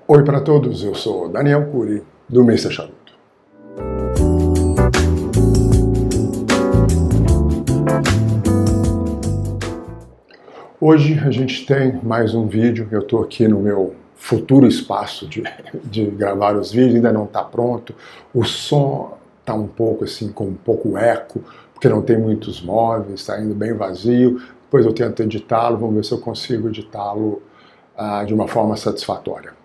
Oi para todos, eu sou Daniel Cury, do Mr. Charuto. Hoje a gente tem mais um vídeo, eu estou aqui no meu futuro espaço de gravar os vídeos, ainda não está pronto, o som está um pouco assim, com um pouco eco, porque não tem muitos móveis, está indo bem vazio, depois eu tento editá-lo, vamos ver se eu consigo editá-lo de uma forma satisfatória.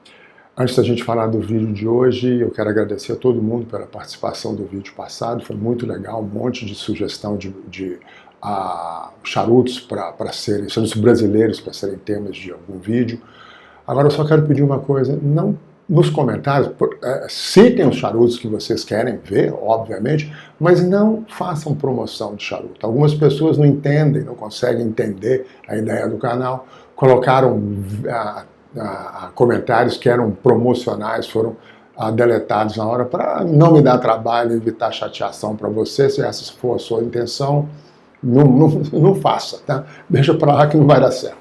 Antes da gente falar do vídeo de hoje, eu quero agradecer a todo mundo pela participação do vídeo passado, foi muito legal, um monte de sugestão de charutos para serem, charutos brasileiros para serem temas de algum vídeo. Agora eu só quero pedir uma coisa, não nos comentários, citem os charutos que vocês querem ver, obviamente, mas não façam promoção de charuto. Algumas pessoas não entendem, não conseguem entender a ideia do canal, colocaram comentários que eram promocionais, foram deletados na hora para não me dar trabalho, evitar chateação para você. Se essa for a sua intenção, não faça, tá? Deixa para lá que não vai dar certo.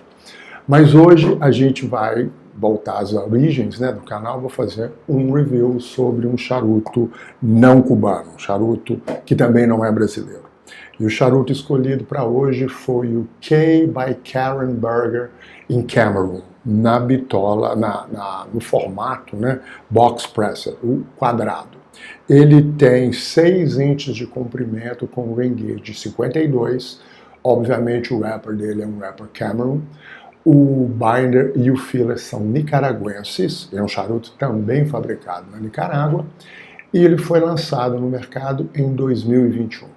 Mas hoje a gente vai voltar às origens, né, do canal. Vou fazer um review sobre um charuto não cubano, um charuto que também não é brasileiro. E o charuto escolhido para hoje foi o K by Karen Berger in Cameroon, na bitola, no formato, né, box presser, o quadrado. Ele tem 6 inches de comprimento com ring gauge de 52, obviamente o wrapper dele é um wrapper Cameroon, o binder e o filler são nicaragüenses, é um charuto também fabricado na Nicarágua, e ele foi lançado no mercado em 2021.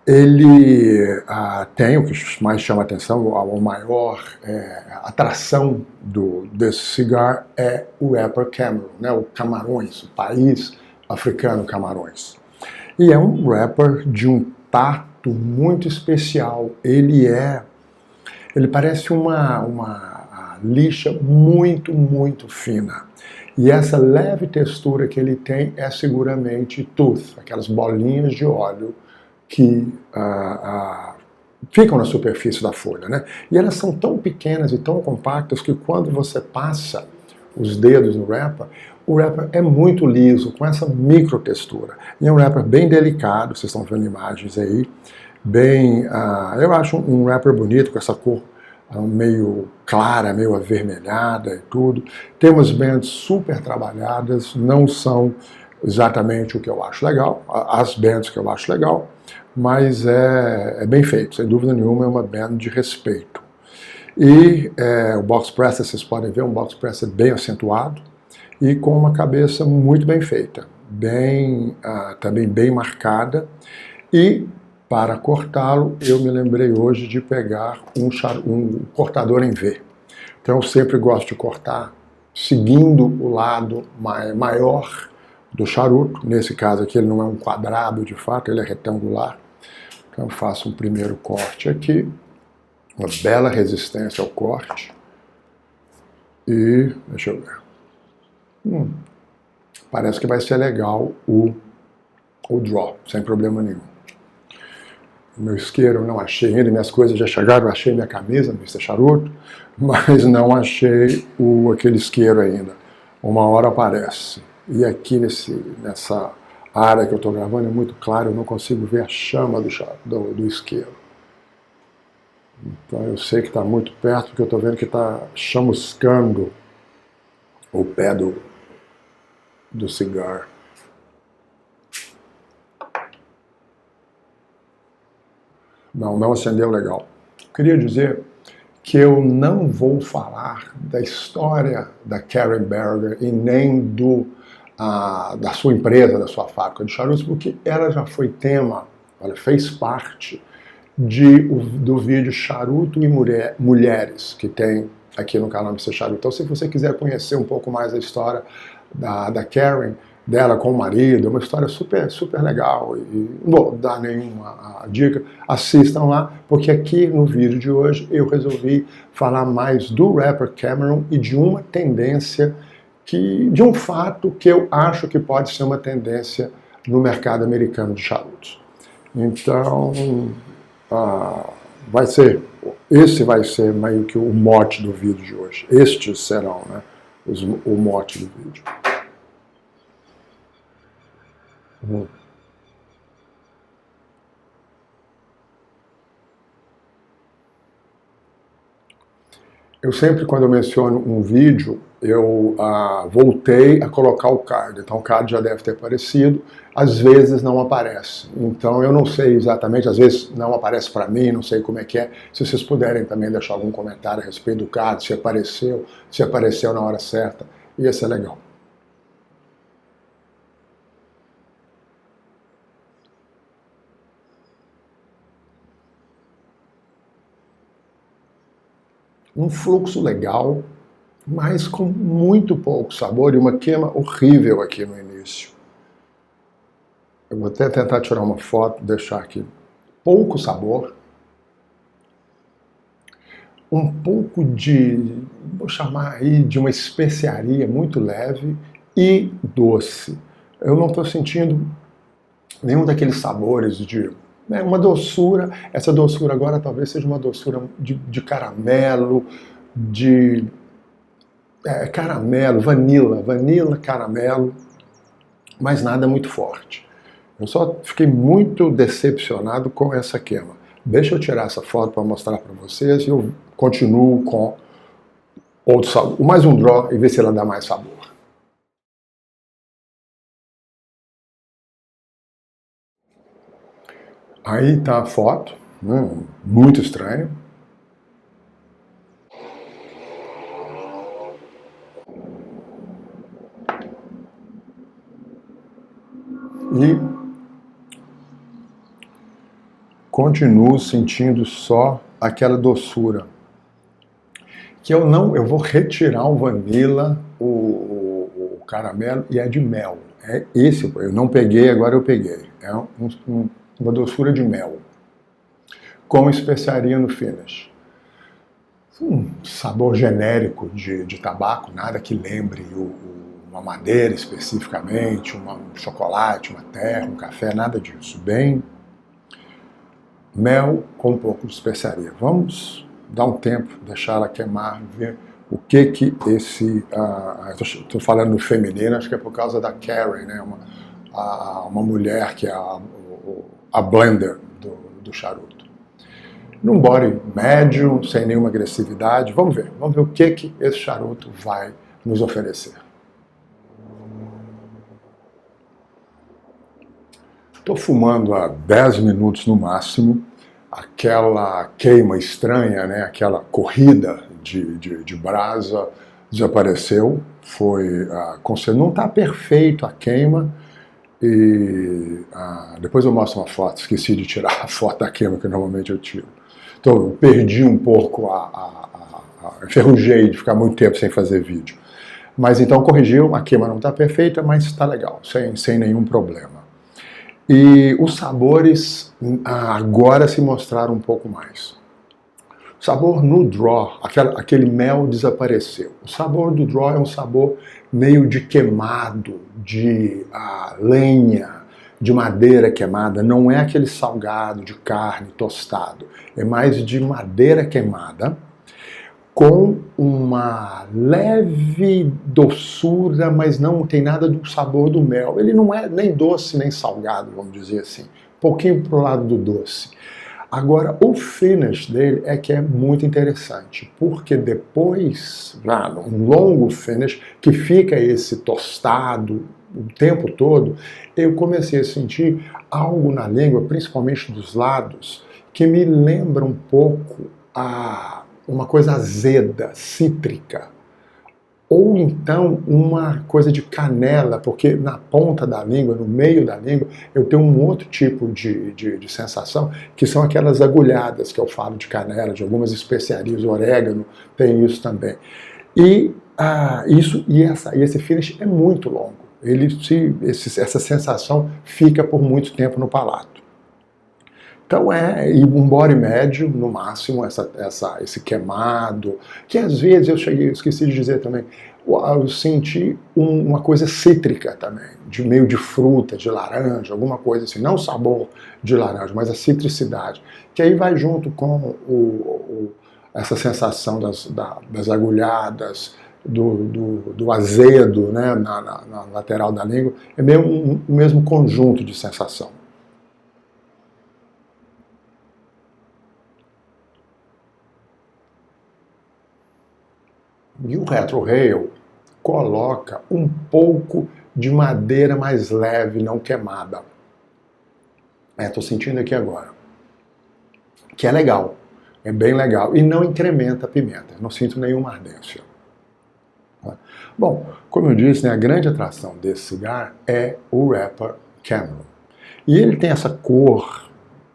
Ele tem, o que mais chama atenção, a maior atração desse cigarro é o wrapper Cameroon, né, o Camarões, o país africano Camarões. E é um wrapper de um tato muito especial, ele parece uma lixa muito, muito fina. E essa leve textura que ele tem é seguramente tooth, aquelas bolinhas de óleo que ficam na superfície da folha, né? E elas são tão pequenas e tão compactas que quando você passa os dedos no wrapper, o wrapper é muito liso, com essa micro textura. E é um wrapper bem delicado, vocês estão vendo imagens aí, eu acho um wrapper bonito, com essa cor meio clara, meio avermelhada e tudo. Tem umas bands super trabalhadas, não são exatamente o que eu acho legal, as bands que eu acho legal, mas é bem feito, sem dúvida nenhuma é uma band de respeito. E o box presser, vocês podem ver, um box presser bem acentuado e com uma cabeça muito bem feita, também bem marcada. E para cortá-lo, eu me lembrei hoje de pegar um cortador em V. Então eu sempre gosto de cortar seguindo o lado maior do charuto. Nesse caso aqui ele não é um quadrado de fato, ele é retangular. Então eu faço um primeiro corte aqui, uma bela resistência ao corte. E, deixa eu ver, parece que vai ser legal o draw, sem problema nenhum. O meu isqueiro eu não achei ainda, minhas coisas já chegaram, eu achei minha camisa, Mr. Charuto, mas não achei aquele isqueiro ainda. Uma hora aparece. E aqui nessa área que eu estou gravando é muito claro, eu não consigo ver a chama do isqueiro. Então eu sei que está muito perto, porque eu estou vendo que está chamuscando o pé do cigarro. Não acendeu legal. Queria dizer que eu não vou falar da história da Karen Berger e nem da sua empresa, da sua fábrica de charutos, porque ela já foi tema, ela fez parte do vídeo Charuto e Mulheres, que tem aqui no canal Mr. Charuto. Então, se você quiser conhecer um pouco mais a história da Karen, dela com o marido, é uma história super, super legal, e não vou dar nenhuma dica, assistam lá, porque aqui no vídeo de hoje eu resolvi falar mais do wrapper Cameroon e de uma tendência, de um fato que eu acho que pode ser uma tendência no mercado americano de charutos. Então, esse vai ser meio que o mote do vídeo de hoje. Estes serão, né, o mote do vídeo. Eu sempre, quando eu menciono um vídeo, eu voltei a colocar o card. Então o card já deve ter aparecido, às vezes não aparece. Então eu não sei exatamente, às vezes não aparece para mim, não sei como é que é. Se vocês puderem também deixar algum comentário a respeito do card, se apareceu na hora certa, ia ser legal. Um fluxo legal, mas com muito pouco sabor e uma queima horrível aqui no início. Eu vou até tentar tirar uma foto, deixar aqui. Pouco sabor. Um pouco de, vou chamar aí de uma especiaria muito leve e doce. Eu não estou sentindo nenhum daqueles sabores de uma doçura. Essa doçura agora talvez seja uma doçura de caramelo, caramelo, vanila, caramelo, mas nada muito forte. Eu só fiquei muito decepcionado com essa queima. Deixa eu tirar essa foto para mostrar para vocês e eu continuo com outro sabor, mais um draw e ver se ela dá mais sabor. Aí tá a foto, muito estranho. E continuo sentindo só aquela doçura. Que eu vou retirar o vanila, o caramelo e é de mel. É esse, eu não peguei, agora eu peguei. É uma doçura de mel. Com especiaria no finish. Sabor genérico de tabaco, nada que lembre uma madeira especificamente, um chocolate, uma terra, um café, nada disso. Bem mel com um pouco de especiaria. Vamos dar um tempo, deixar ela queimar, ver o que esse... Estou falando no feminino, acho que é por causa da Karen, né? Uma mulher que é a blender do charuto. Num body médio, sem nenhuma agressividade, vamos ver o que esse charuto vai nos oferecer. Estou fumando há 10 minutos no máximo, aquela queima estranha, né? Aquela corrida de brasa desapareceu, não está perfeito a queima, e depois eu mostro uma foto, esqueci de tirar a foto da queima que normalmente eu tiro. Então eu perdi um pouco, enferrujei de ficar muito tempo sem fazer vídeo. Mas então corrigiu, a queima não está perfeita, mas está legal, sem nenhum problema. E os sabores agora se mostraram um pouco mais. O sabor no draw, aquele mel desapareceu. O sabor do draw é um sabor meio de queimado, de lenha, de madeira queimada. Não é aquele salgado de carne tostado. É mais de madeira queimada, com uma leve doçura, mas não tem nada do sabor do mel. Ele não é nem doce nem salgado, vamos dizer assim. Um pouquinho pro lado do doce. Agora, o finish dele é que é muito interessante, porque depois, um longo finish, que fica esse tostado o tempo todo, eu comecei a sentir algo na língua, principalmente dos lados, que me lembra um pouco uma coisa azeda, cítrica. Ou então uma coisa de canela, porque na ponta da língua, no meio da língua, eu tenho um outro tipo de sensação, que são aquelas agulhadas que eu falo de canela, de algumas especiarias, orégano, tem isso também. E esse finish é muito longo. Essa sensação fica por muito tempo no palato. Então um body médio, no máximo, esse queimado, que às vezes esqueci de dizer também, eu senti uma coisa cítrica também, meio de fruta, de laranja, alguma coisa assim, não o sabor de laranja, mas a citricidade, que aí vai junto com essa sensação das agulhadas, do azedo, né, na lateral da língua, é meio o mesmo conjunto de sensação. E o retrohale coloca um pouco de madeira mais leve, não queimada. Estou sentindo aqui agora. Que é legal, é bem legal. E não incrementa a pimenta, não sinto nenhuma ardência. Bom, como eu disse, né, a grande atração desse cigarro é o wrapper Cameron. E ele tem essa cor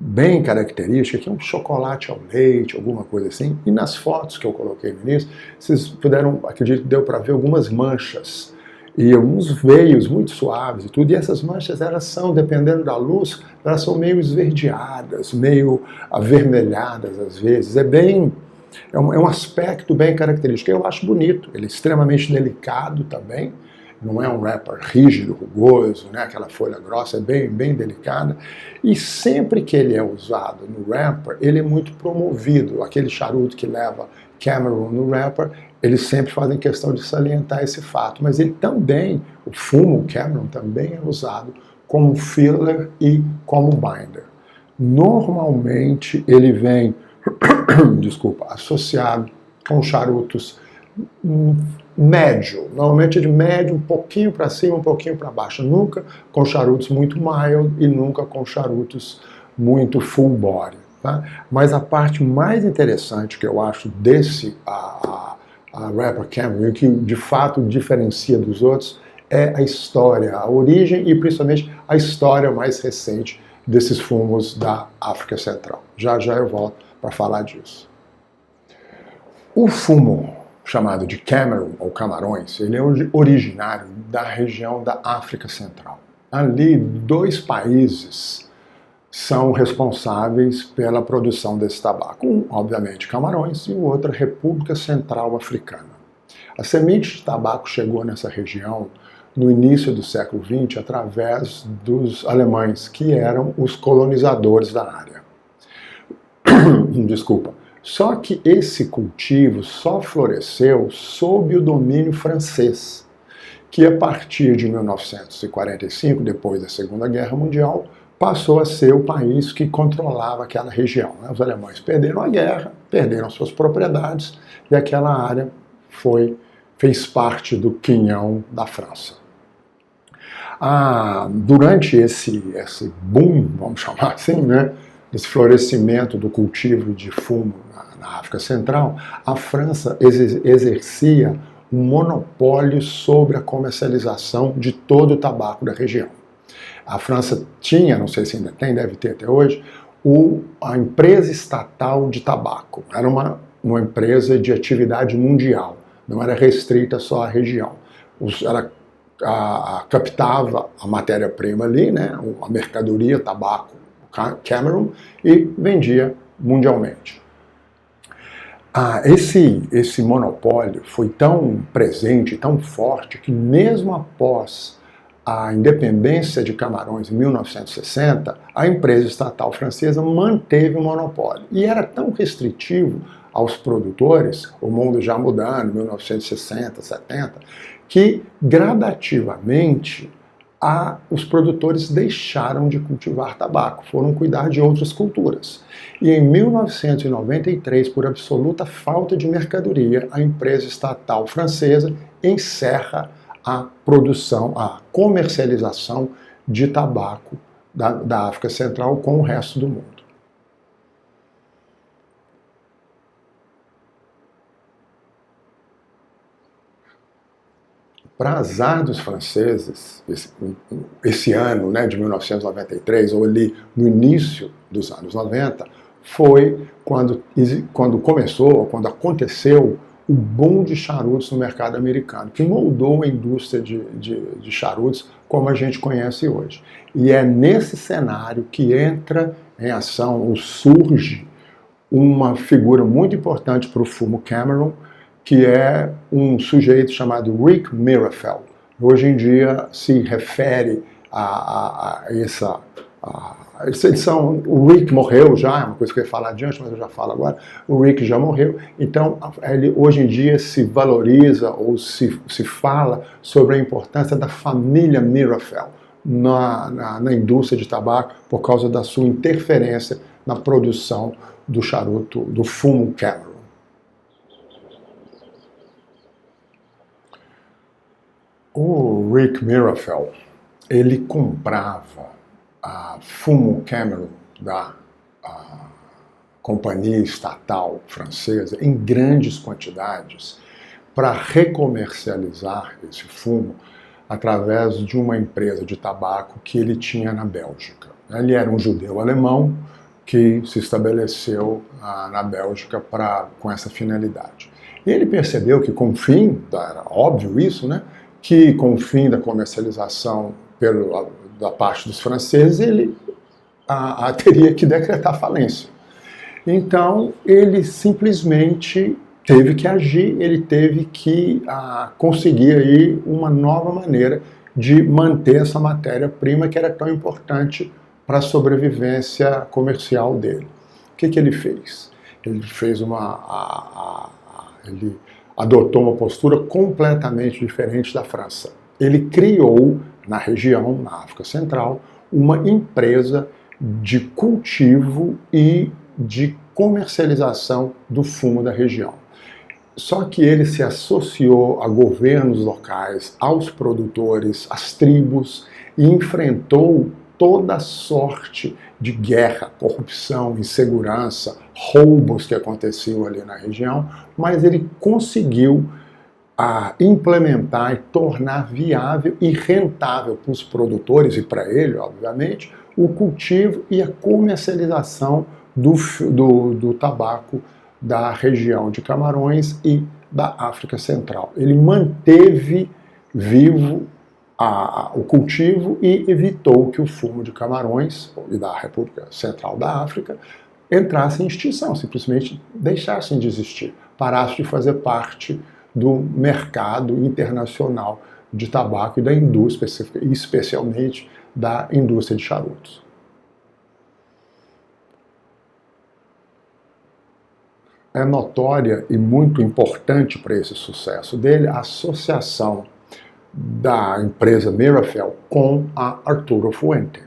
bem característica, que é um chocolate ao leite, alguma coisa assim. E nas fotos que eu coloquei no início, vocês puderam, acredito que deu para ver algumas manchas e alguns veios muito suaves e tudo. E essas manchas, elas são, dependendo da luz, elas são meio esverdeadas, meio avermelhadas às vezes. É um aspecto bem característico. Eu acho bonito, ele é extremamente delicado também. Não é um wrapper rígido, rugoso, né? Aquela folha grossa, é bem delicada. E sempre que ele é usado no wrapper, ele é muito promovido. Aquele charuto que leva Cameron no wrapper, eles sempre fazem questão de salientar esse fato. Mas ele também, o fumo Cameron também é usado como filler e como binder. Normalmente ele vem, desculpa, associado com charutos médio, normalmente é de médio, um pouquinho para cima, um pouquinho para baixo, nunca com charutos muito mild e nunca com charutos muito full body. Tá? Mas a parte mais interessante que eu acho desse a wrapper Cameron, e que de fato diferencia dos outros, é a história, a origem e principalmente a história mais recente desses fumos da África Central. Já eu volto para falar disso. O fumo chamado de Cameron ou Camarões, ele é originário da região da África Central. Ali, 2 países são responsáveis pela produção desse tabaco. Um, obviamente, Camarões, e o outro, a República Central Africana. A semente de tabaco chegou nessa região no início do século XX através dos alemães, que eram os colonizadores da área. Desculpa. Só que esse cultivo só floresceu sob o domínio francês, que a partir de 1945, depois da Segunda Guerra Mundial, passou a ser o país que controlava aquela região. Os alemães perderam a guerra, perderam suas propriedades, e aquela área fez parte do quinhão da França. Durante esse boom, vamos chamar assim, né, esse florescimento do cultivo de fumo na África Central, a França exercia um monopólio sobre a comercialização de todo o tabaco da região. A França tinha, não sei se ainda tem, deve ter até hoje, a empresa estatal de tabaco. Era uma empresa de atividade mundial, não era restrita só à região. Ela captava a matéria-prima ali, né, a mercadoria, tabaco, Cameron, e vendia mundialmente. Esse monopólio foi tão presente, tão forte, que mesmo após a independência de Camarões em 1960, a empresa estatal francesa manteve o monopólio. E era tão restritivo aos produtores, o mundo já mudando, 1960, 70, que gradativamente os produtores deixaram de cultivar tabaco, foram cuidar de outras culturas. E em 1993, por absoluta falta de mercadoria, a empresa estatal francesa encerra a produção, a comercialização de tabaco da África Central com o resto do mundo. Para azar dos franceses, esse ano, né, de 1993, ou ali no início dos anos 90, foi quando aconteceu o boom de charutos no mercado americano, que moldou a indústria de charutos como a gente conhece hoje. E é nesse cenário que entra em ação, ou surge, uma figura muito importante para o fumo Cameron, que é um sujeito chamado Rick Mirafel. Hoje em dia se refere a o Rick morreu já, é uma coisa que eu ia falar adiante, mas eu já falo agora. O Rick já morreu, então hoje em dia se valoriza ou se fala sobre a importância da família Mirafel na indústria de tabaco por causa da sua interferência na produção do charuto, do fumo Camaro. O Rick Mirafel, ele comprava fumo Camaro da companhia estatal francesa em grandes quantidades para recomercializar esse fumo através de uma empresa de tabaco que ele tinha na Bélgica. Ele era um judeu alemão que se estabeleceu na Bélgica com essa finalidade. E ele percebeu que com o fim, era óbvio isso, né, que com o fim da comercialização da parte dos franceses, ele teria que decretar falência. Então, ele simplesmente teve que agir, ele teve que conseguir aí uma nova maneira de manter essa matéria-prima que era tão importante para a sobrevivência comercial dele. O que ele fez? Ele ele adotou uma postura completamente diferente da França. Ele criou, na região, na África Central, uma empresa de cultivo e de comercialização do fumo da região. Só que ele se associou a governos locais, aos produtores, às tribos e enfrentou toda sorte de guerra, corrupção, insegurança, roubos que aconteciam ali na região, mas ele conseguiu implementar e tornar viável e rentável para os produtores e para ele, obviamente, o cultivo e a comercialização do tabaco da região de Camarões e da África Central. Ele manteve vivo o cultivo e evitou que o fumo de Camarões e da República Central da África entrasse em extinção, simplesmente deixassem de existir, parasse de fazer parte do mercado internacional de tabaco e da indústria, especialmente da indústria de charutos. É notória e muito importante para esse sucesso dele a associação da empresa Mirafel com a Arturo Fuente.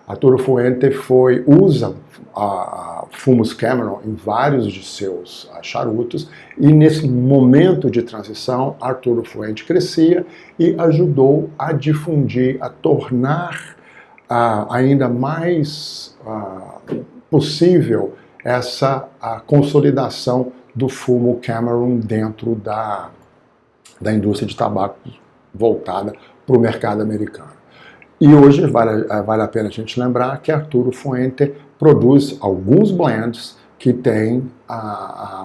Arturo Fuente usa fumos Cameron em vários de seus charutos, e nesse momento de transição, Arturo Fuente crescia e ajudou a difundir, a tornar ainda mais possível essa consolidação do fumo Cameron dentro da indústria de tabaco voltada para o mercado americano. E hoje vale a pena a gente lembrar que Arturo Fuente produz alguns blends que têm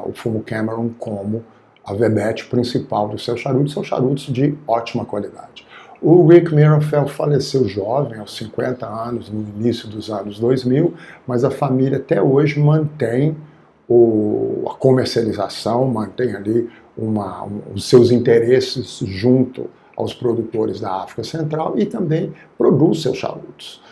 o fumo Cameron como a vedete principal dos seus charutos, são charutos de ótima qualidade. O Rick Mirafel faleceu jovem, aos 50 anos, no início dos anos 2000, mas a família até hoje mantém a comercialização, mantém ali os seus interesses junto aos produtores da África Central e também produz seus charutos.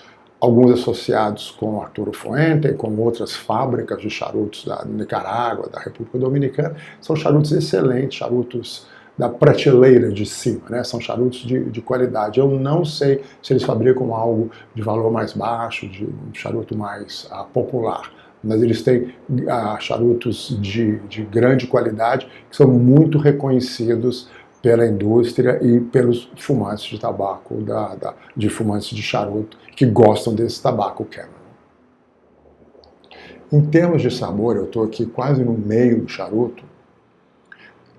Alguns associados com Arturo Fuente, com outras fábricas de charutos da Nicarágua, da República Dominicana, são charutos excelentes, charutos da prateleira de cima, né? São charutos de qualidade. Eu não sei se eles fabricam algo de valor mais baixo, de um charuto mais popular, mas eles têm charutos de grande qualidade que são muito reconhecidos pela indústria e pelos fumantes de tabaco, de fumantes de charuto, que gostam desse tabaco Cameron. Em termos de sabor, eu estou aqui quase no meio do charuto,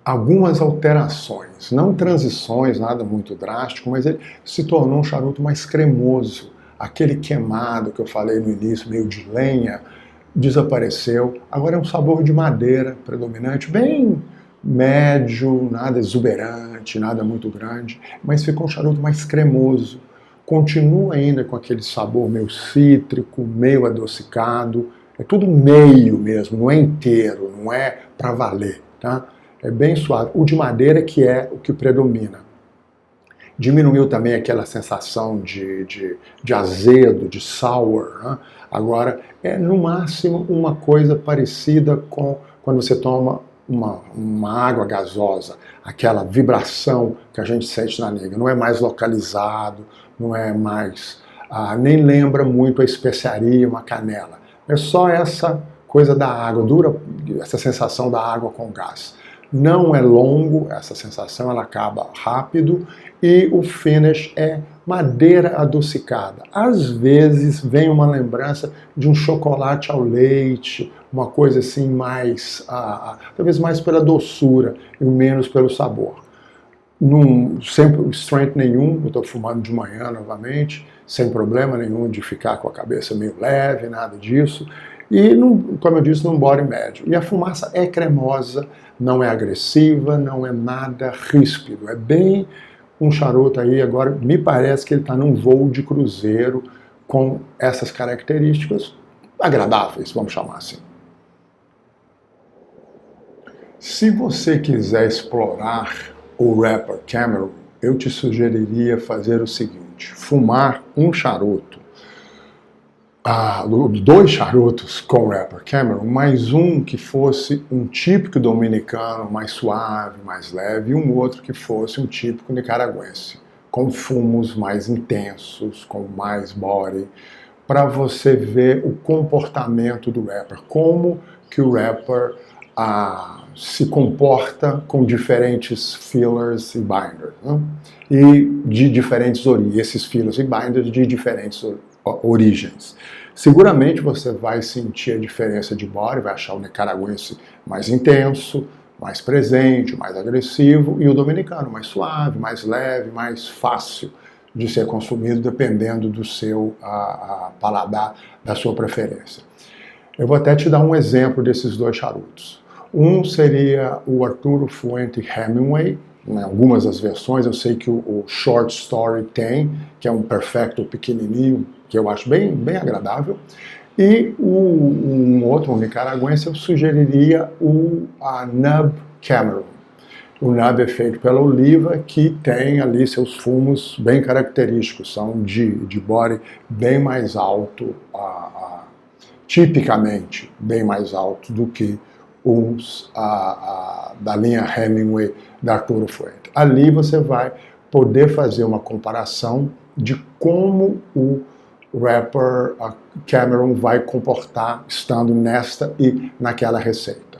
algumas alterações, não transições, nada muito drástico, mas ele se tornou um charuto mais cremoso. Aquele queimado que eu falei no início, meio de lenha, desapareceu. Agora é um sabor de madeira predominante, bem médio, nada exuberante, nada muito grande, mas ficou um charuto mais cremoso. Continua ainda com aquele sabor meio cítrico, meio adocicado, é tudo meio mesmo, não é inteiro, não é para valer, tá? É bem suave. O de madeira que é o que predomina. diminuiu também aquela sensação de azedo, de sour, né? Agora, é no máximo uma coisa parecida com quando você toma uma água gasosa, aquela vibração que a gente sente na nega. Não é mais localizado, não é mais... nem lembra muito a especiaria, uma canela. É só essa coisa da água, essa sensação da água com gás. Não é longo, essa sensação ela acaba rápido e o finish é madeira adocicada. Às vezes vem uma lembrança de um chocolate ao leite, uma coisa assim mais, talvez mais pela doçura e menos pelo sabor. Sempre strength nenhum, eu estou fumando de manhã novamente, sem problema nenhum de ficar com a cabeça meio leve, nada disso. E, como eu disse, num body médio. E a fumaça é cremosa, não é agressiva, não é nada ríspido. É bem um charuto aí, agora me parece que ele está num voo de cruzeiro com essas características agradáveis, vamos chamar assim. Se você quiser explorar o Rapper Cameron, eu te sugeriria fazer o seguinte: fumar um charuto, 2 charutos com o Rapper Cameron, mais um que fosse um típico dominicano, mais suave, mais leve, e um outro que fosse um típico nicaragüense, com fumos mais intensos, com mais body, para você ver o comportamento do rapper, como que o rapper se comporta com diferentes fillers e binders, né? E de diferentes esses fillers e binders de diferentes origens. Seguramente você vai sentir a diferença de body, vai achar o nicaragüense mais intenso, mais presente, mais agressivo, e o dominicano mais suave, mais leve, mais fácil de ser consumido, dependendo do seu paladar, da sua preferência. Eu vou até te dar um exemplo desses 2 charutos. Um seria o Arturo Fuente Hemingway, em algumas das versões, eu sei que o Short Story tem, que é um Perfecto pequenininho, que eu acho bem agradável. E um outro, um nicaragüense, eu sugeriria o Nub Cameron. O Nub é feito pela Oliva, que tem ali seus fumos bem característicos, são de body bem mais alto, tipicamente bem mais alto do que os da linha Hemingway da Arturo Fuente. Ali você vai poder fazer uma comparação de como o rapper Cameron vai comportar estando nesta e naquela receita.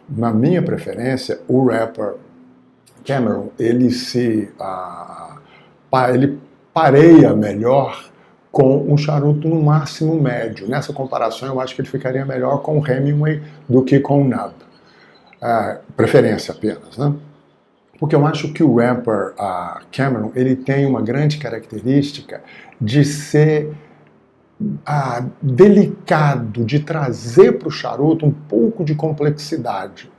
Na minha preferência, o rapper Cameron, ele pareia melhor com um charuto no máximo médio. Nessa comparação, eu acho que ele ficaria melhor com o Hemingway do que com o Nub. Preferência apenas, né? Porque eu acho que o rapper Cameron, ele tem uma grande característica de ser delicado, de trazer para o charuto um pouco de complexidade.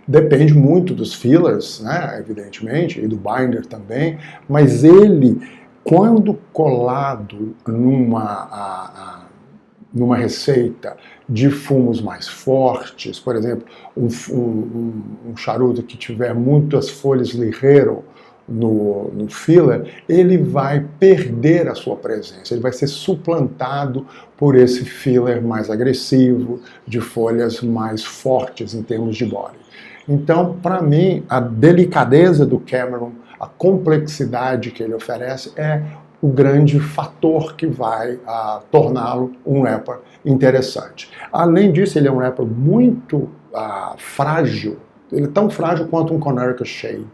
Depende muito dos fillers, né, evidentemente, e do binder também, mas ele, quando colado numa receita de fumos mais fortes, por exemplo, um charuto que tiver muitas folhas Ligero no filler, ele vai perder a sua presença, ele vai ser suplantado por esse filler mais agressivo, de folhas mais fortes em termos de body. Então, para mim, a delicadeza do Cameron, a complexidade que ele oferece é o grande fator que vai torná-lo um rapper interessante. Além disso, ele é um rapper muito frágil, ele é tão frágil quanto um Connecticut Shade.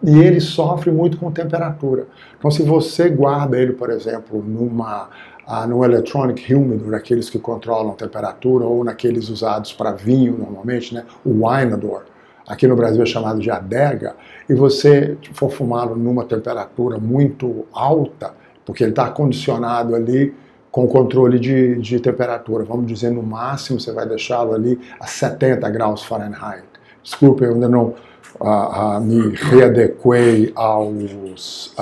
E ele sofre muito com temperatura. Então, se você guarda ele, por exemplo, no Electronic Humidor, aqueles que controlam a temperatura, ou naqueles usados para vinho normalmente, né, o Winador, aqui no Brasil é chamado de adega, e você for fumá-lo numa temperatura muito alta, porque ele está condicionado ali com controle de temperatura, vamos dizer, no máximo você vai deixá-lo ali a 70 graus Fahrenheit. Desculpe, eu ainda não me readequei aos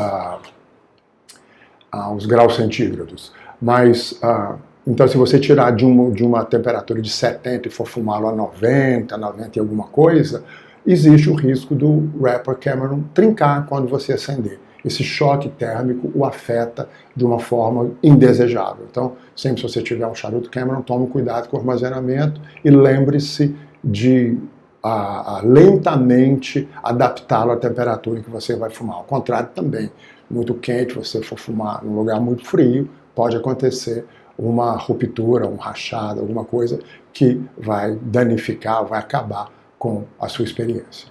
graus centígrados. Mas Então, se você tirar de uma temperatura de 70 e for fumá-lo a 90, 90 e alguma coisa, existe o risco do wrapper Cameron trincar quando você acender. Esse choque térmico o afeta de uma forma indesejável. Então, sempre se você tiver um charuto Cameron, tome cuidado com o armazenamento e lembre-se de lentamente adaptá-lo à temperatura em que você vai fumar. Ao contrário também, muito quente, você for fumar num lugar muito frio, pode acontecer uma ruptura, um rachado, alguma coisa que vai danificar, vai acabar com a sua experiência.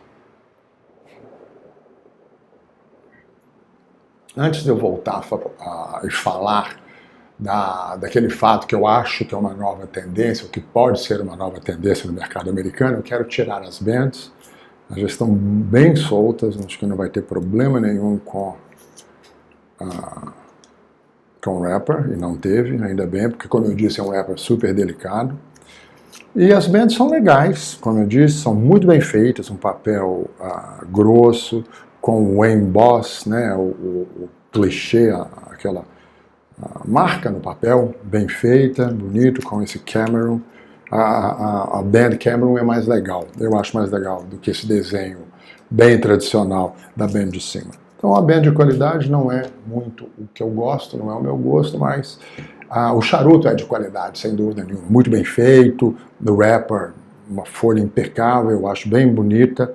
Antes de eu voltar a falar daquele fato que eu acho que é uma nova tendência, ou que pode ser uma nova tendência no mercado americano, eu quero tirar as bands. Elas já estão bem soltas, acho que não vai ter problema nenhum com o wrapper, e não teve, ainda bem, porque como eu disse, é um wrapper super delicado. E as bands são legais, como eu disse, são muito bem feitas, um papel grosso, com o emboss, né, o clichê, aquela marca no papel, bem feita, bonito, com esse Cameron. A band Cameron é mais legal, eu acho mais legal do que esse desenho bem tradicional da band de cima. Então a band de qualidade não é muito o que eu gosto, não é o meu gosto, mas o charuto é de qualidade, sem dúvida nenhuma, muito bem feito, do wrapper, uma folha impecável, eu acho bem bonita.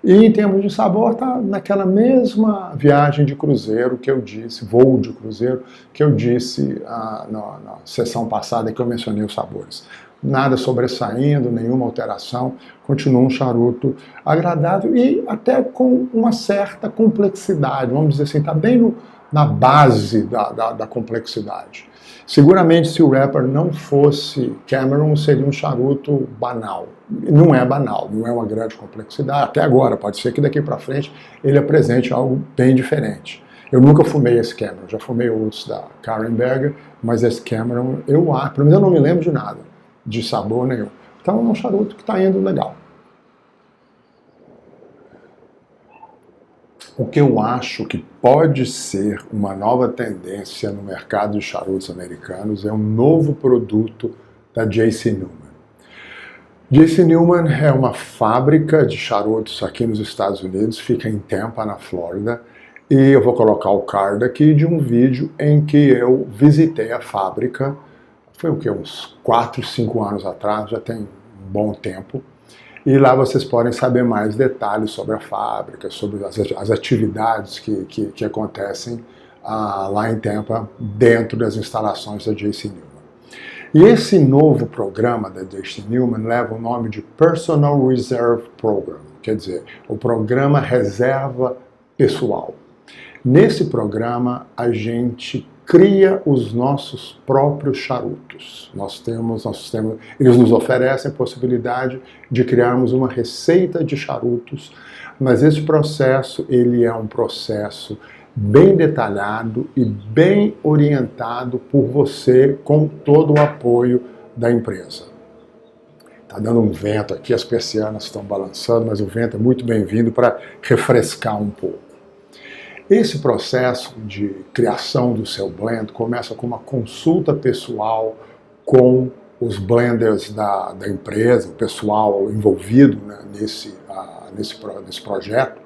E em termos de sabor, está naquela mesma viagem de cruzeiro que eu disse, voo de cruzeiro, que eu disse na sessão passada que eu mencionei os sabores. Nada sobressaindo, nenhuma alteração, continua um charuto agradável e até com uma certa complexidade, vamos dizer assim, está bem na base da complexidade. Seguramente, se o wrapper não fosse Cameron, seria um charuto banal. Não é banal, não é uma grande complexidade. Até agora, pode ser que daqui para frente ele apresente algo bem diferente. Eu nunca fumei esse Cameron, já fumei outros da Karen Berger, mas esse Cameron, pelo menos eu não me lembro de nada, de sabor nenhum. Então é um charuto que está indo legal. O que eu acho que pode ser uma nova tendência no mercado de charutos americanos é um novo produto da J.C. Newman. J.C. Newman é uma fábrica de charutos aqui nos Estados Unidos, fica em Tampa, na Flórida, e eu vou colocar o card aqui de um vídeo em que eu visitei a fábrica, foi o que, uns 4, 5 anos atrás, já tem um bom tempo. E lá vocês podem saber mais detalhes sobre a fábrica, sobre as atividades que acontecem lá em Tampa, dentro das instalações da J.C. Newman. E esse novo programa da J.C. Newman leva o nome de Personal Reserve Program, quer dizer, o programa Reserva Pessoal. Nesse programa, a gente cria os nossos próprios charutos. Eles nos oferecem a possibilidade de criarmos uma receita de charutos, mas esse processo ele é um processo bem detalhado e bem orientado por você, com todo o apoio da empresa. Está dando um vento aqui, as persianas estão balançando, mas o vento é muito bem-vindo para refrescar um pouco. Esse processo de criação do seu blend começa com uma consulta pessoal com os blenders da empresa, o pessoal envolvido, né, nesse projeto.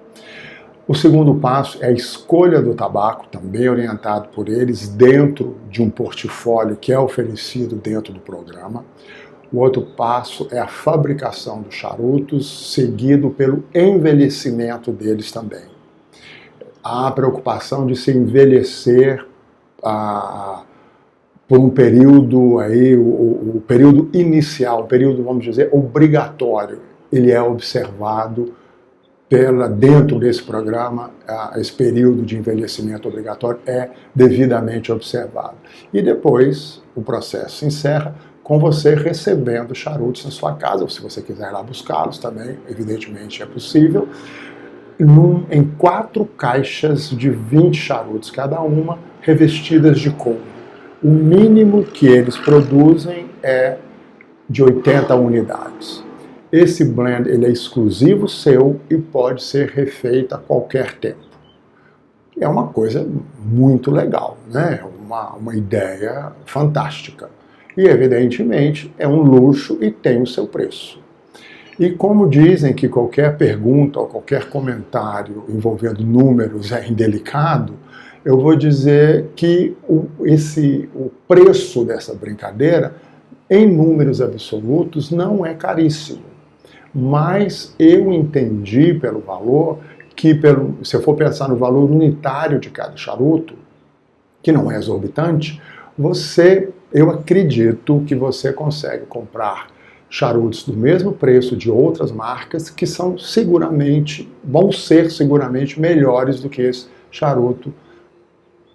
O segundo passo é a escolha do tabaco, também orientado por eles, dentro de um portfólio que é oferecido dentro do programa. O outro passo é a fabricação dos charutos, seguido pelo envelhecimento deles também. Há a preocupação de se envelhecer por um período, aí, o período inicial, o período, vamos dizer, obrigatório. Ele é observado dentro desse programa, esse período de envelhecimento obrigatório é devidamente observado. E depois o processo se encerra com você recebendo charutos na sua casa, ou se você quiser ir lá buscá-los também, evidentemente é possível, em 4 caixas de 20 charutos cada uma, revestidas de couro. O mínimo que eles produzem é de 80 unidades. Esse blend ele é exclusivo seu e pode ser refeito a qualquer tempo. É uma coisa muito legal, né? Uma ideia fantástica. E, evidentemente, é um luxo e tem o seu preço. E como dizem que qualquer pergunta ou qualquer comentário envolvendo números é indelicado, eu vou dizer que o preço dessa brincadeira, em números absolutos, não é caríssimo. Mas eu entendi pelo valor que, se eu for pensar no valor unitário de cada charuto, que não é exorbitante, eu acredito que você consegue comprar charutos do mesmo preço de outras marcas que vão ser seguramente melhores do que esse charuto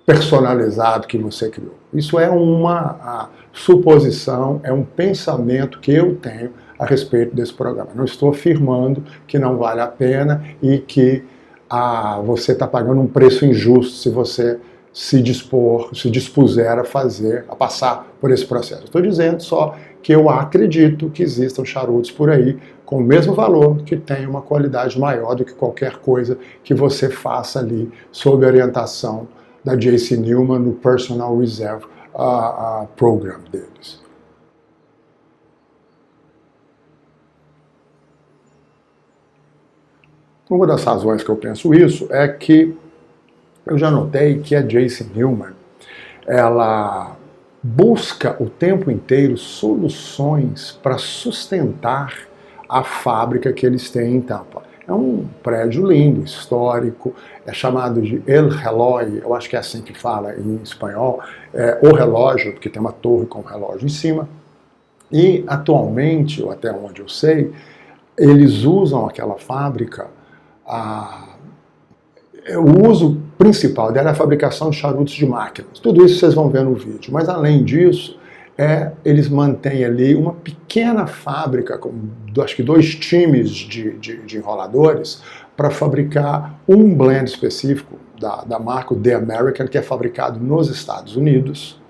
personalizado que você criou. Isso é uma suposição, é um pensamento que eu tenho a respeito desse programa. Não estou afirmando que não vale a pena e que você está pagando um preço injusto se você se dispuser a passar por esse processo. Estou dizendo só que eu acredito que existam charutos por aí com o mesmo valor, que tem uma qualidade maior do que qualquer coisa que você faça ali sob orientação da J.C. Newman no Personal Reserve Program deles. Uma das razões que eu penso isso é que eu já notei que a J.C. Newman, ela busca o tempo inteiro soluções para sustentar a fábrica que eles têm em Tampa. É um prédio lindo, histórico, é chamado de El Reloj, eu acho que é assim que fala em espanhol, o relógio, porque tem uma torre com um relógio em cima. E atualmente, ou até onde eu sei, eles usam aquela fábrica, o uso principal dela é a fabricação de charutos de máquinas. Tudo isso vocês vão ver no vídeo. Mas além disso, eles mantêm ali uma pequena fábrica, com acho que 2 times de enroladores, para fabricar um blend específico da marca The American, que é fabricado nos Estados Unidos,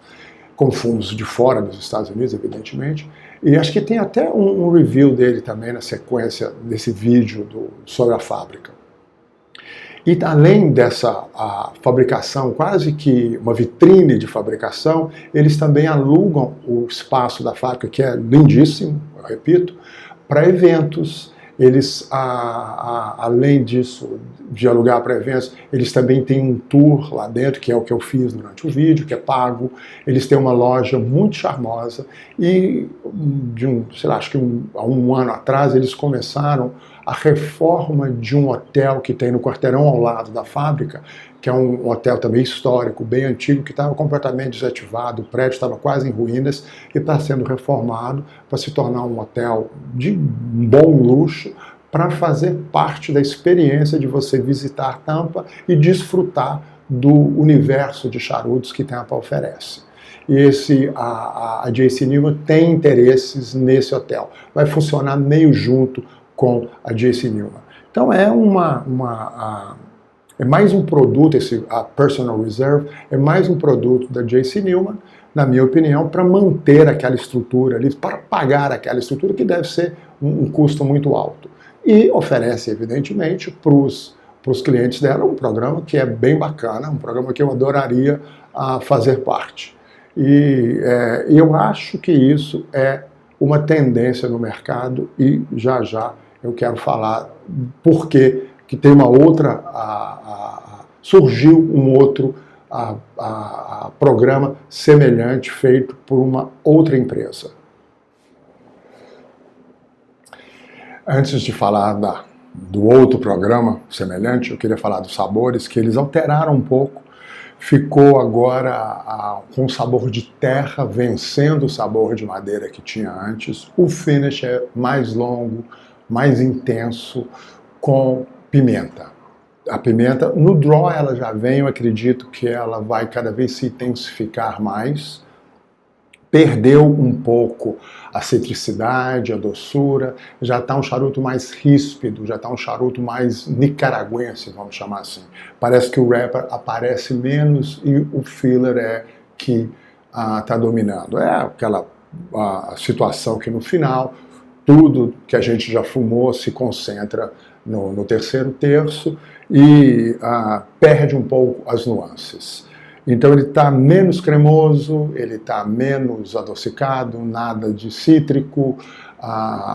com fundos de fora dos Estados Unidos, evidentemente. E acho que tem até um review dele também na sequência desse vídeo sobre a fábrica. E além dessa fabricação, quase que uma vitrine de fabricação, eles também alugam o espaço da fábrica, que é lindíssimo, eu repito, para eventos. Eles, além disso, de alugar para eventos, eles também têm um tour lá dentro, que é o que eu fiz durante o vídeo, que é pago. Eles têm uma loja muito charmosa e, acho que há um ano atrás, eles começaram a reforma de um hotel que tem no quarteirão ao lado da fábrica, que é um hotel também histórico, bem antigo, que estava completamente desativado, o prédio estava quase em ruínas e está sendo reformado para se tornar um hotel de bom luxo, para fazer parte da experiência de você visitar Tampa e desfrutar do universo de charutos que Tampa oferece. E a J.C. Newman tem interesses nesse hotel. Vai funcionar meio junto com a J.C. Newman. Então é é mais um produto, a Personal Reserve é mais um produto da J.C. Newman, na minha opinião, para manter aquela estrutura ali, para pagar aquela estrutura que deve ser um custo muito alto. E oferece, evidentemente, para os clientes dela um programa que é bem bacana, um programa que eu adoraria fazer parte. E eu acho que isso é uma tendência no mercado e já eu quero falar por que tem uma outra, surgiu um outro programa semelhante feito por uma outra empresa. Antes de falar do outro programa semelhante, eu queria falar dos sabores, que eles alteraram um pouco. Ficou agora com sabor de terra, vencendo o sabor de madeira que tinha antes. O finish é mais longo, mais intenso, com pimenta. A pimenta, no draw ela já vem, eu acredito que ela vai cada vez se intensificar mais. Perdeu um pouco a citricidade, a doçura, já está um charuto mais ríspido, já está um charuto mais nicaragüense, vamos chamar assim. Parece que o wrapper aparece menos e o filler é que está dominando. É aquela situação que no final tudo que a gente já fumou se concentra no terceiro terço e perde um pouco as nuances. Então ele está menos cremoso, ele está menos adocicado, nada de cítrico,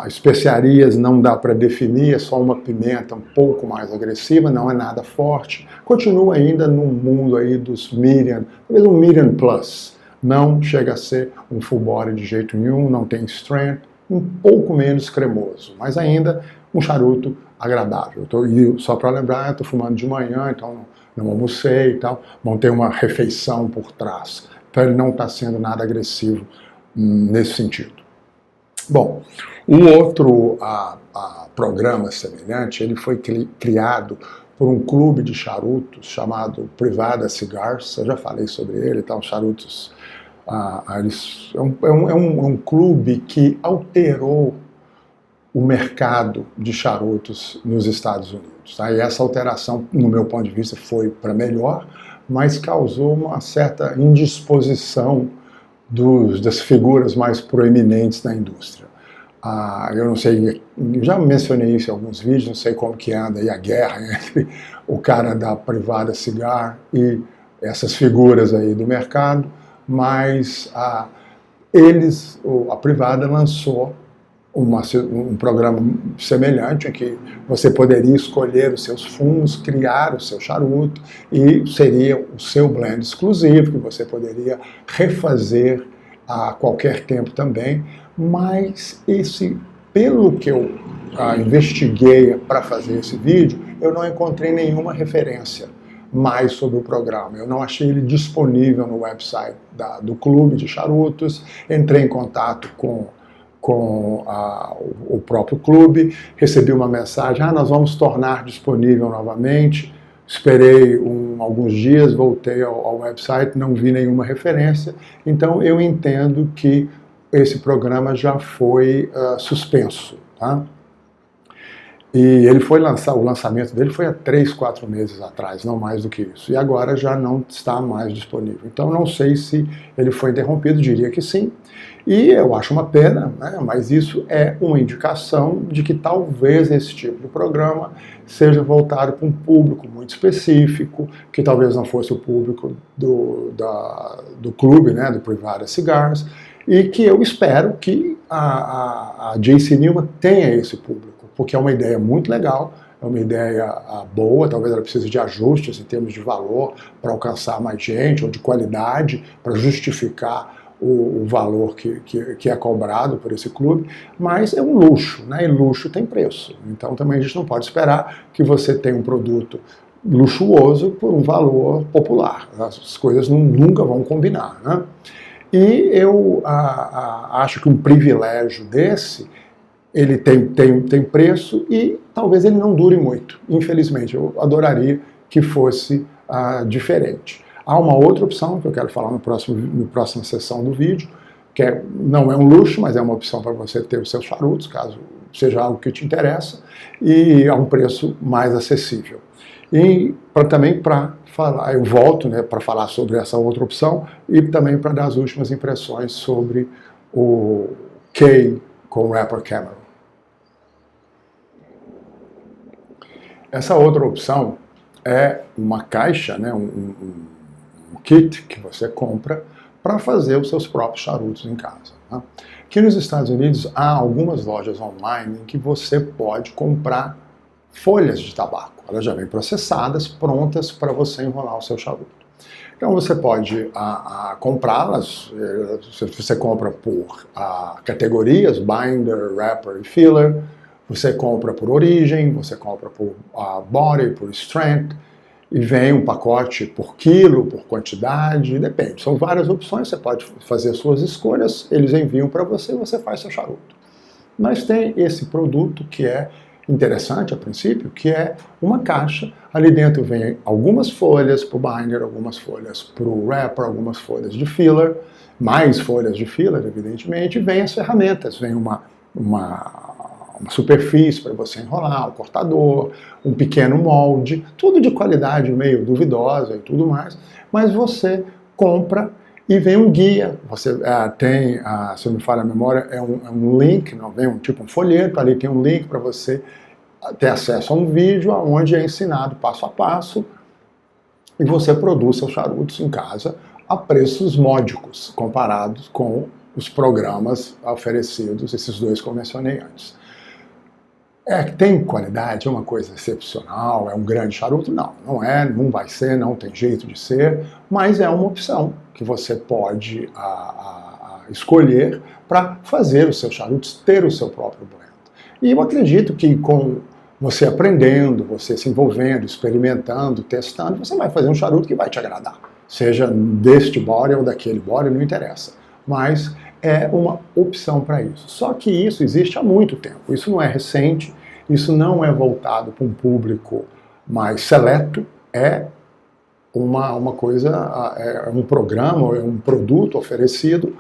especiarias não dá para definir, é só uma pimenta um pouco mais agressiva, não é nada forte. Continua ainda no mundo aí dos medium, talvez um medium plus. Não chega a ser um full body de jeito nenhum, não tem strength, um pouco menos cremoso, mas ainda um charuto agradável. E só para lembrar, estou fumando de manhã, então não almocei e tal, vão ter uma refeição por trás. Então ele não está sendo nada agressivo nesse sentido. Bom, o outro programa semelhante, ele foi criado por um clube de charutos chamado Privada Cigars. Eu já falei sobre ele, tá? Os charutos, é um clube que alterou o mercado de charutos nos Estados Unidos. Tá? E essa alteração, no meu ponto de vista, foi para melhor, mas causou uma certa indisposição das figuras mais proeminentes da indústria. Eu não sei, já mencionei isso em alguns vídeos, não sei como que anda aí a guerra entre o cara da Privada Cigar e essas figuras aí do mercado, mas a Privada lançou um programa semelhante em que você poderia escolher os seus fumos, criar o seu charuto e seria o seu blend exclusivo que você poderia refazer a qualquer tempo também, mas pelo que eu investiguei para fazer esse vídeo, eu não encontrei nenhuma referência mais sobre o programa. Eu não achei ele disponível no website do Clube de Charutos, entrei em contato com o próprio clube, recebi uma mensagem, nós vamos tornar disponível novamente, esperei alguns dias, voltei ao website, não vi nenhuma referência, então eu entendo que esse programa já foi suspenso. Tá? E o lançamento dele foi há 3, 4 meses atrás, não mais do que isso. E agora já não está mais disponível. Então não sei se ele foi interrompido, diria que sim. E eu acho uma pena, né? Mas isso é uma indicação de que talvez esse tipo de programa seja voltado para um público muito específico, que talvez não fosse o público do clube, né, do Privada Cigars, e que eu espero que a JC Newman tenha esse público, porque é uma ideia muito legal, é uma ideia boa, talvez ela precise de ajustes em termos de valor para alcançar mais gente, ou de qualidade, para justificar o valor que é cobrado por esse clube, mas é um luxo, né? E luxo tem preço. Então também a gente não pode esperar que você tenha um produto luxuoso por um valor popular. As coisas nunca vão combinar, né? E eu acho que um privilégio desse, ele tem preço e talvez ele não dure muito. Infelizmente, eu adoraria que fosse diferente. Há uma outra opção que eu quero falar na próxima sessão do vídeo, que não é um luxo, mas é uma opção para você ter os seus charutos, caso seja algo que te interessa, e a um preço mais acessível. E também para falar, eu volto, né, para falar sobre essa outra opção e também para dar as últimas impressões sobre o Kay com o Rapper Camaro. Essa outra opção é uma caixa, né, um kit que você compra para fazer os seus próprios charutos em casa. Tá? Aqui nos Estados Unidos há algumas lojas online em que você pode comprar folhas de tabaco. Elas já vêm processadas, prontas para você enrolar o seu charuto. Então você pode comprá-las, você compra por categorias, binder, wrapper e filler, você compra por origem, você compra por body, por strength, e vem um pacote por quilo, por quantidade, depende. São várias opções, você pode fazer suas escolhas, eles enviam para você e você faz seu charuto. Mas tem esse produto que é interessante a princípio, que é uma caixa, ali dentro vem algumas folhas para o binder, algumas folhas para o wrapper, algumas folhas de filler, mais folhas de filler, evidentemente, e vem as ferramentas, vem uma superfície para você enrolar, um cortador, um pequeno molde, tudo de qualidade meio duvidosa e tudo mais, mas você compra e vem um guia, você tem, se não me falha a memória, é um link, não vem tipo um folheto, ali tem um link para você ter acesso a um vídeo onde é ensinado passo a passo e você produz seus charutos em casa a preços módicos, comparados com os programas oferecidos, esses dois que eu mencionei antes. Tem qualidade, é uma coisa excepcional, é um grande charuto? Não, não é, não vai ser, não tem jeito de ser, mas é uma opção que você pode escolher para fazer os seus charutos, ter o seu próprio blend. E eu acredito que com você aprendendo, você se envolvendo, experimentando, testando, você vai fazer um charuto que vai te agradar. Seja deste body ou daquele body, não interessa. Mas é uma opção para isso. Só que isso existe há muito tempo. Isso não é recente, isso não é voltado para um público mais seleto, é uma coisa, é um programa, é um produto oferecido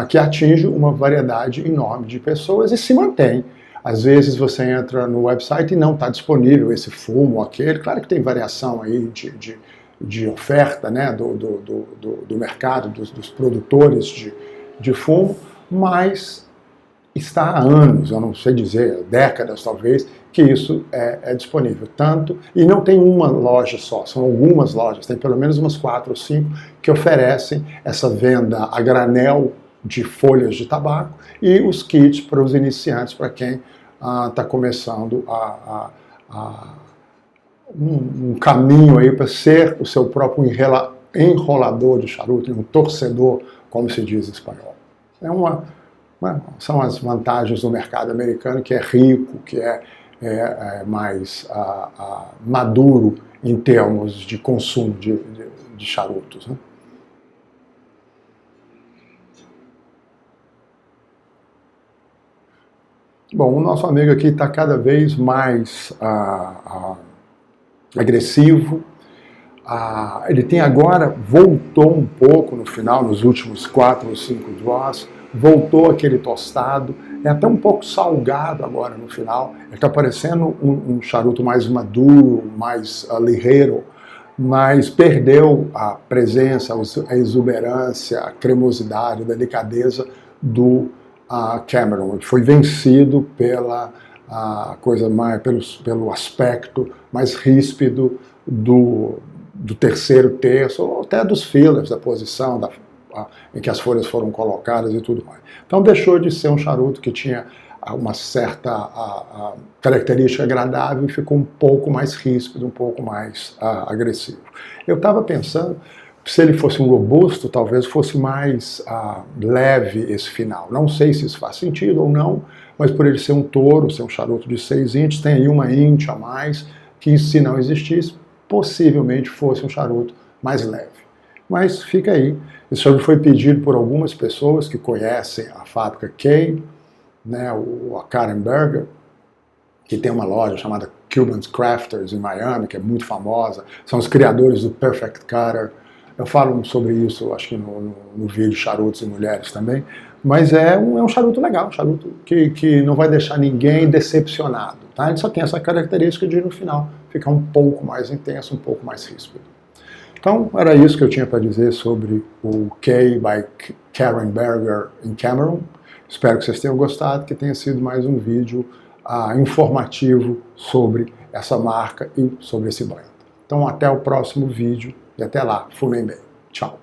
que atinge uma variedade enorme de pessoas e se mantém. Às vezes você entra no website e não está disponível esse fumo ou aquele. Claro que tem variação aí de oferta, né, do mercado, dos produtores de fumo, mas está há anos, eu não sei dizer, décadas talvez, que isso é disponível. Tanto, e não tem uma loja só, são algumas lojas, tem pelo menos umas 4 ou 5 que oferecem essa venda a granel de folhas de tabaco e os kits para os iniciantes, para quem está começando um caminho aí para ser o seu próprio enrolador de charuto, um torcedor, como se diz em espanhol. São as vantagens do mercado americano, que é rico, que é mais maduro em termos de consumo de charutos, né? Bom, o nosso amigo aqui está cada vez mais agressivo. Ele tem agora, voltou um pouco no final, nos últimos 4 ou 5 draws, voltou aquele tostado, é até um pouco salgado agora no final. Ele está parecendo um charuto mais maduro, mais ligeiro, mas perdeu a presença, a exuberância, a cremosidade, a delicadeza do Cameron. Ele foi vencido pela coisa mais, pelo aspecto mais ríspido do terceiro terço, ou até dos fillers, da posição em que as folhas foram colocadas e tudo mais. Então deixou de ser um charuto que tinha uma certa característica agradável e ficou um pouco mais ríspido, um pouco mais agressivo. Eu estava pensando, se ele fosse um robusto, talvez fosse mais leve esse final. Não sei se isso faz sentido ou não, mas por ele ser um touro, ser um charuto de 6 inches, tem aí uma inch a mais, que se não existisse, possivelmente fosse um charuto mais leve. Mas fica aí. Esse charuto foi pedido por algumas pessoas que conhecem a fábrica Kay, né, a Karen Berger, que tem uma loja chamada Cuban's Crafters em Miami, que é muito famosa. São os criadores do Perfect Cutter. Eu falo sobre isso, acho que no vídeo Charutos e Mulheres também. Mas é um charuto legal, um charuto que não vai deixar ninguém decepcionado. Tá? Ele só tem essa característica de, no final, ficar um pouco mais intenso, um pouco mais ríspido. Então, era isso que eu tinha para dizer sobre o Kay by Karen Berger em Cameron. Espero que vocês tenham gostado, que tenha sido mais um vídeo informativo sobre essa marca e sobre esse blend. Então, até o próximo vídeo e até lá. Fumem bem. Tchau.